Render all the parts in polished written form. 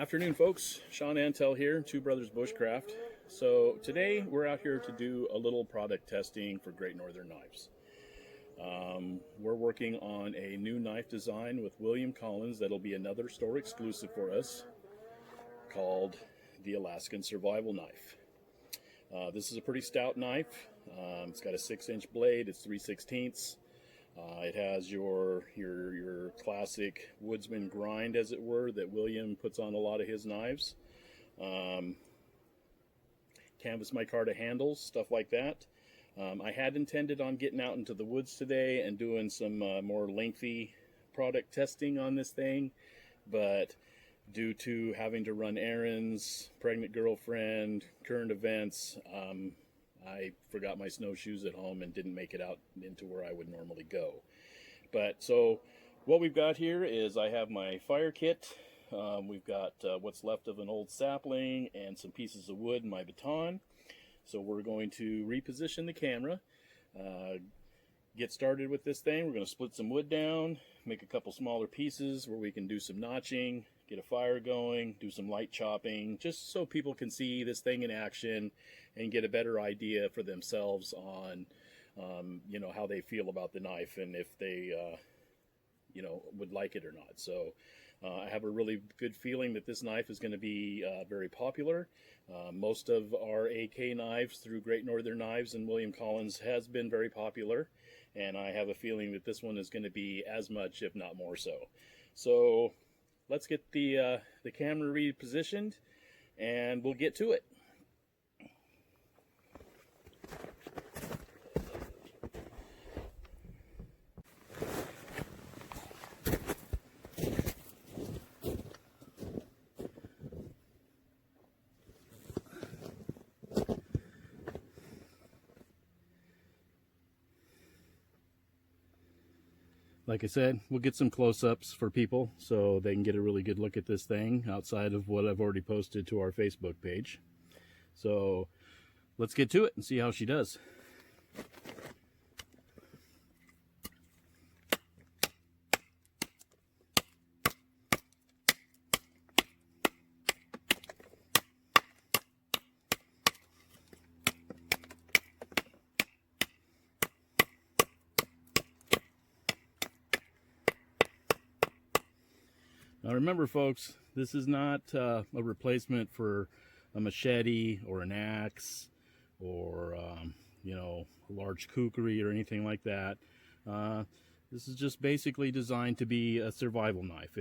Afternoon, folks. Sean Antel here, Two Brothers Bushcraft. So today we're out here to do a little product testing for Great Northern Knives. We're working on a new knife design with William Collins that'll be another store exclusive for us, called the Alaskan Survival Knife. This is a pretty stout knife. It's got a 6-inch blade. It's 3/16. It has your classic woodsman grind, as it were, that William puts on a lot of his knives. Canvas micarta handles, stuff like that. I had intended on getting out into the woods today and doing some more lengthy product testing on this thing, but due to having to run errands, pregnant girlfriend, current events, I forgot my snowshoes at home and didn't make it out into where I would normally go. But so what we've got here is I have my fire kit. We've got what's left of an old sapling and some pieces of wood and my baton. So we're going to reposition the camera, get started with this thing. We're going to split some wood down, make a couple smaller pieces where we can do some notching, get a fire going, do some light chopping, just so people can see this thing in action and get a better idea for themselves on, how they feel about the knife and if they, would like it or not. So I have a really good feeling that this knife is going to be very popular. Most of our AK knives through Great Northern Knives and William Collins has been very popular, and I have a feeling that this one is going to be as much, if not more so. So let's get the camera repositioned, and we'll get to it. Like I said, we'll get some close-ups for people so they can get a really good look at this thing outside of what I've already posted to our Facebook page. So let's get to it and see how she does. Now remember, folks, this is not a replacement for a machete or an axe or, a large kukri or anything like that. This is just basically designed to be a survival knife.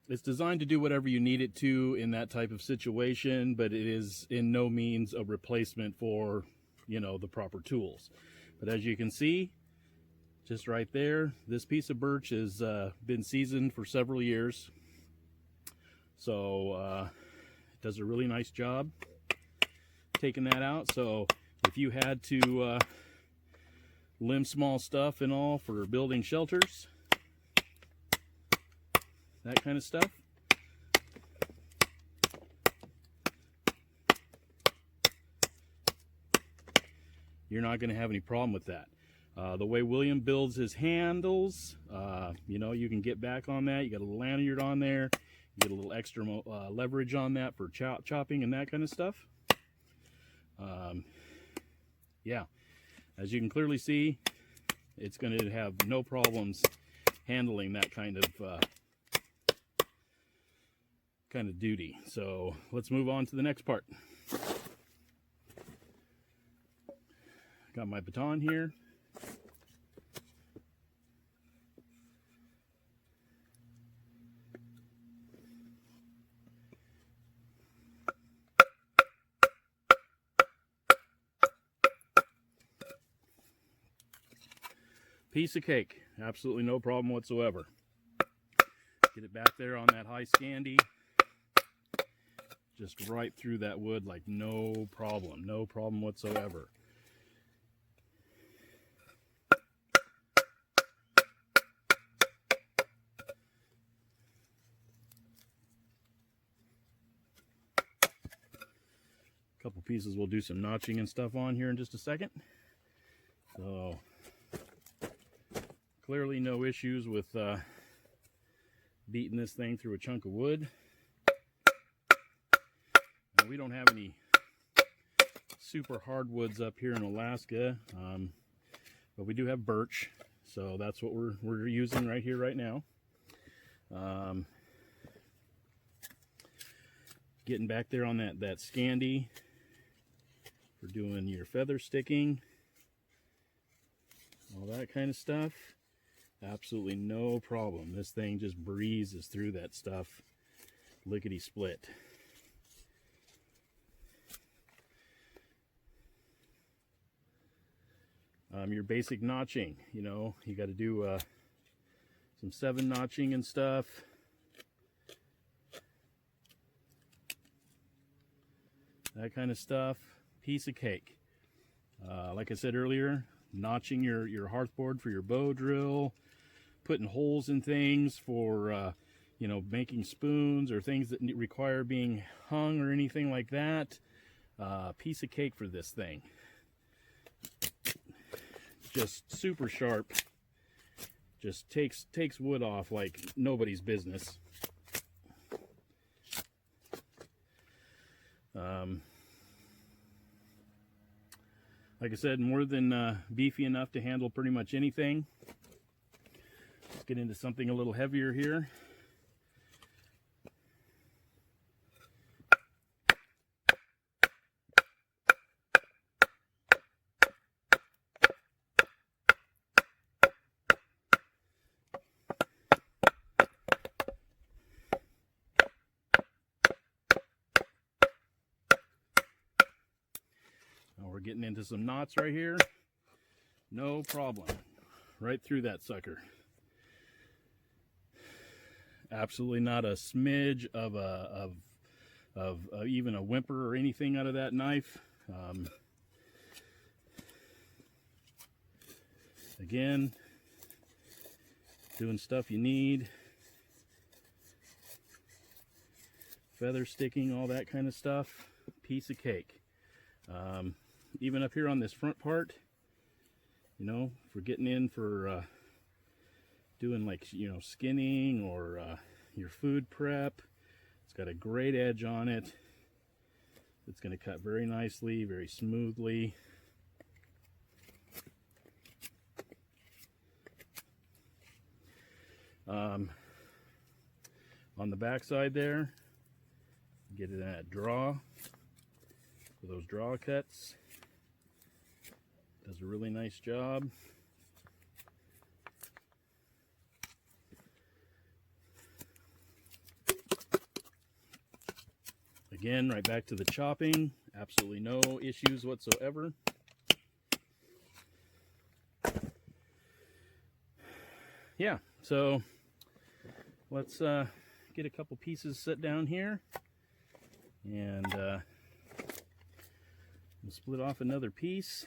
It's designed to do whatever you need it to in that type of situation, but it is in no means a replacement for, the proper tools. But as you can see, just right there, this piece of birch has been seasoned for several years. So it does a really nice job taking that out. So if you had to limb small stuff and all for building shelters, that kind of stuff, you're not going to have any problem with that. The way William builds his handles, you can get back on that. You got a little lanyard on there. You get a little extra leverage on that for chopping and that kind of stuff. Yeah, as you can clearly see, it's going to have no problems handling that kind of duty. So let's move on to the next part. Got my baton here. Piece of cake, absolutely no problem whatsoever. Get it back there on that high Scandi, just right through that wood like no problem whatsoever. A couple pieces we'll do some notching and stuff on here in just a second. So clearly no issues with beating this thing through a chunk of wood. we don't have any super hardwoods up here in Alaska, but we do have birch, so that's what we're using right here right now. Getting back there on that Scandi for doing your feather sticking, all that kind of stuff. Absolutely no problem. This thing just breezes through that stuff lickety split. Your basic notching, you know, you got to do some 7 notching and stuff. That kind of stuff. Piece of cake. Like I said earlier, notching your hearthboard for your bow drill, putting holes in things for you know, making spoons or things that require being hung or anything like that. Piece of cake for this thing. Just super sharp. Just takes wood off like nobody's business. Like I said, more than beefy enough to handle pretty much anything. Let's get into something a little heavier here. We're getting into some knots right here. No problem. Right through that sucker. Absolutely not a smidge of even a whimper or anything out of that knife. Again, doing stuff you need. Feather sticking, all that kind of stuff. Piece of cake. Even up here on this front part, you know, if we're getting in for doing like, you know, skinning or your food prep, it's got a great edge on it. It's going to cut very nicely, very smoothly. On the back side there, get it in that draw for those draw cuts. Does a really nice job. Again, right back to the chopping. Absolutely no issues whatsoever. Yeah, so let's get a couple pieces set down here, and we'll split off another piece.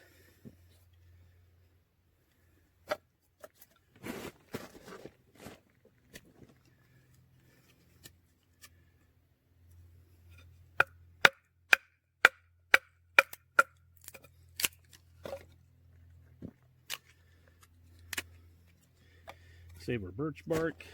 Save our birch bark.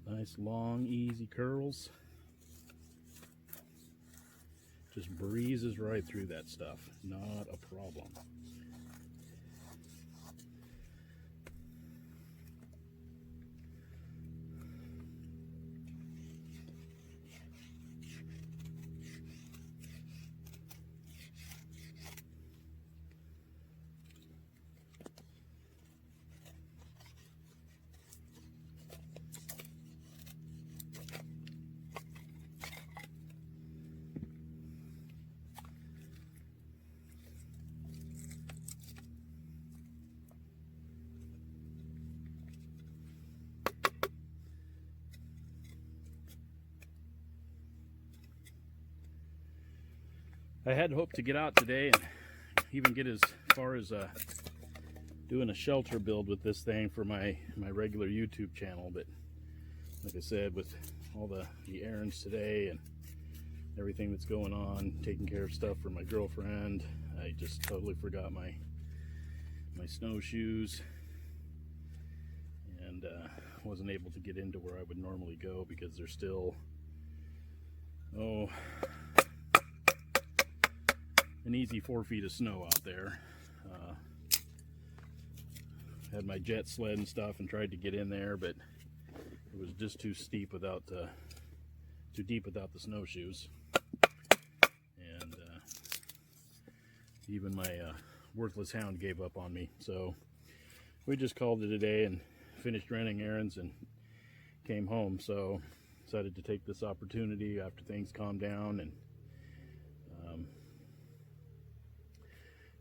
Nice long easy curls. Just breezes right through that stuff. Not a problem. I had hoped to get out today and even get as far as doing a shelter build with this thing for my regular YouTube channel, but like I said, with all the errands today and everything that's going on, taking care of stuff for my girlfriend, I just totally forgot my snowshoes, and wasn't able to get into where I would normally go because there's still an easy 4 feet of snow out there. Had my jet sled and stuff and tried to get in there, but it was just too steep without too deep without the snowshoes. And even my worthless hound gave up on me. So we just called it a day and finished running errands and came home. So decided to take this opportunity after things calmed down and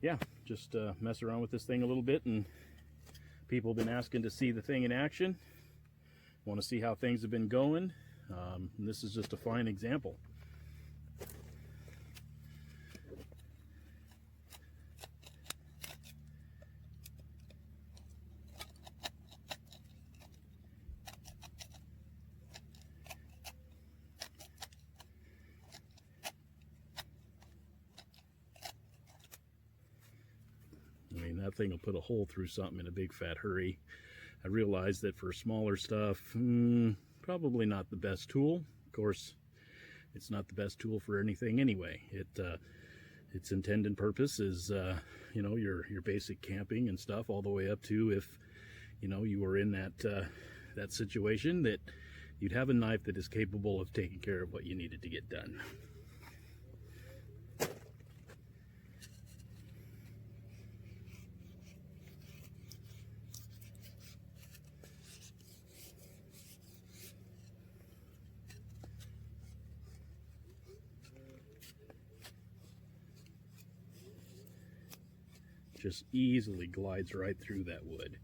yeah, just mess around with this thing a little bit. And people have been asking to see the thing in action, want to see how things have been going. And this is just a fine example. I mean, that thing will put a hole through something in a big fat hurry. I realize that for smaller stuff, probably not the best tool. Of course, it's not the best tool for anything anyway. Its intended purpose is, you know, your basic camping and stuff, all the way up to if, you know, you were in that situation that you'd have a knife that is capable of taking care of what you needed to get done. Just easily glides right through that wood.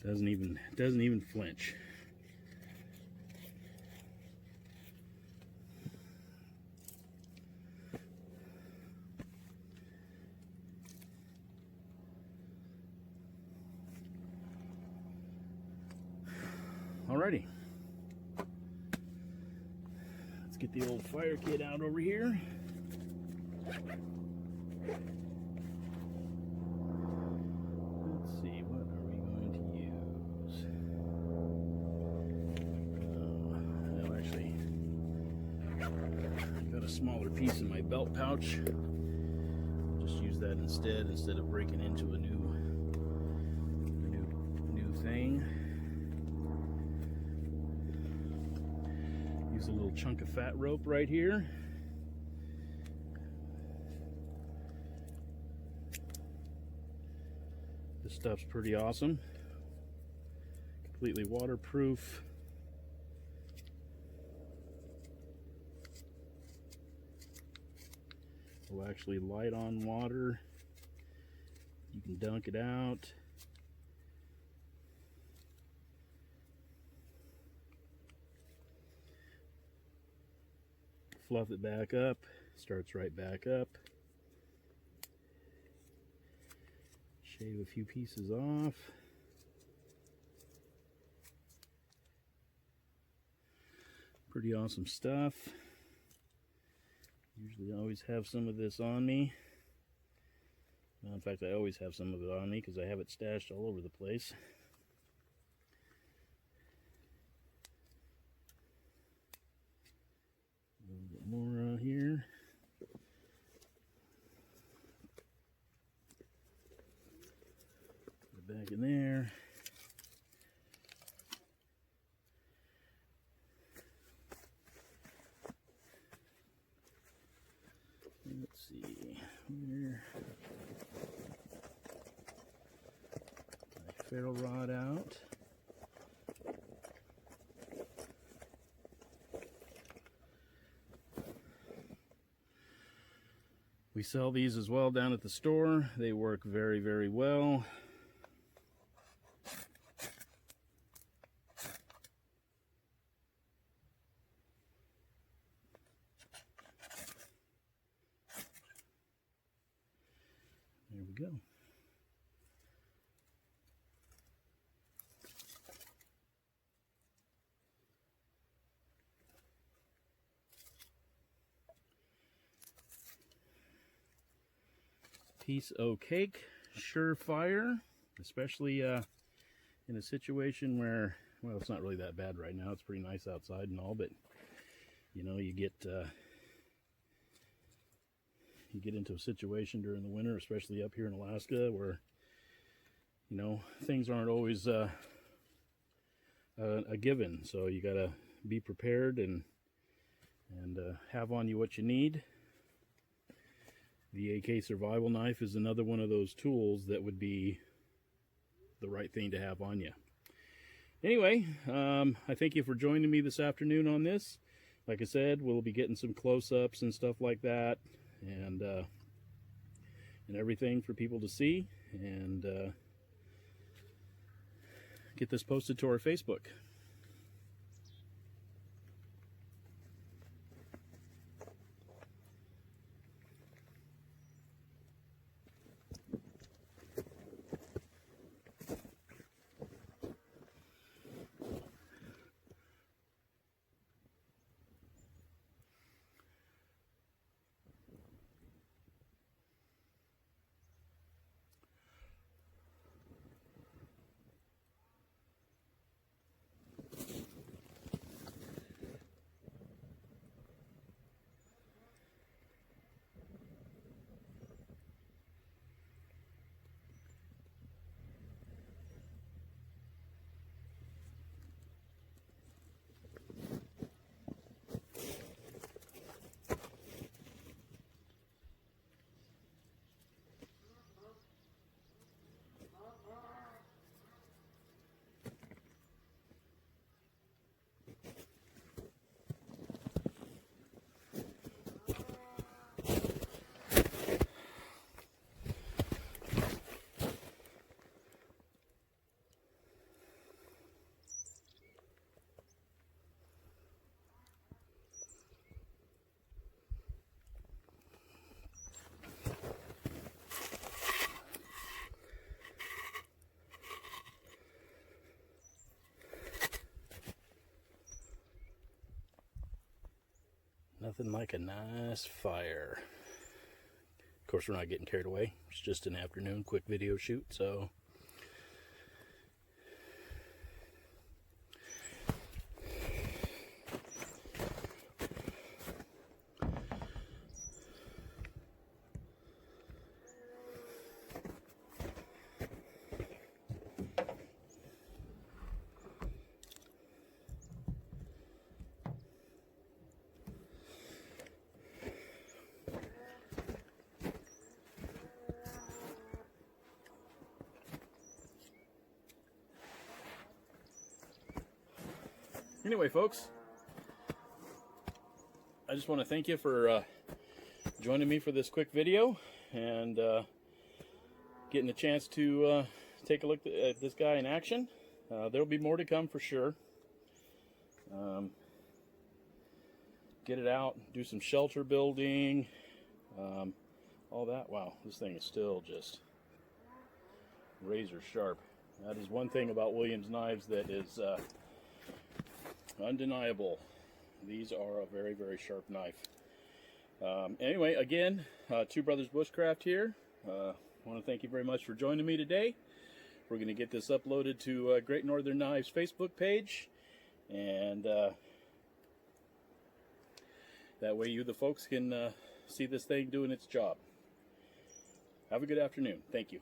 Doesn't even flinch. Alrighty. Let's get the old fire kit out over here. Smaller piece in my belt pouch. Just use that instead of breaking into a new thing. Use a little chunk of fat rope right here. This stuff's pretty awesome. Completely waterproof. Will actually light on water. You can dunk it out. Fluff it back up. Starts right back up. Shave a few pieces off. Pretty awesome stuff. Usually always have some of this on me. Well, in fact, I always have some of it on me because I have it stashed all over the place. A little bit more here. Put it back in there. Let's see here. My ferro rod out. We sell these as well down at the store. They work very, very well. go. Piece of cake, surefire, especially in a situation where, well, it's not really that bad right now. It's pretty nice outside and all, but you know, you get into a situation during the winter, especially up here in Alaska, where you know things aren't always a given. So you gotta be prepared and have on you what you need. The AK survival knife is another one of those tools that would be the right thing to have on you. Anyway, I thank you for joining me this afternoon on this. Like I said, we'll be getting some close-ups and stuff like that, and everything for people to see, and get this posted to our Facebook. Nothing like a nice fire. Of course, we're not getting carried away. It's just an afternoon quick video shoot, so anyway, folks, I just want to thank you for joining me for this quick video and getting a chance to take a look at this guy in action. There'll be more to come for sure. Get it out, do some shelter building, all that. Wow, this thing is still just razor sharp. That is one thing about Williams knives that is undeniable. These are a very, very sharp knife. Anyway, again, Two Brothers Bushcraft here. I want to thank you very much for joining me today. We're going to get this uploaded to Great Northern Knives Facebook page, and that way you, the folks, can see this thing doing its job. Have a good afternoon. Thank you.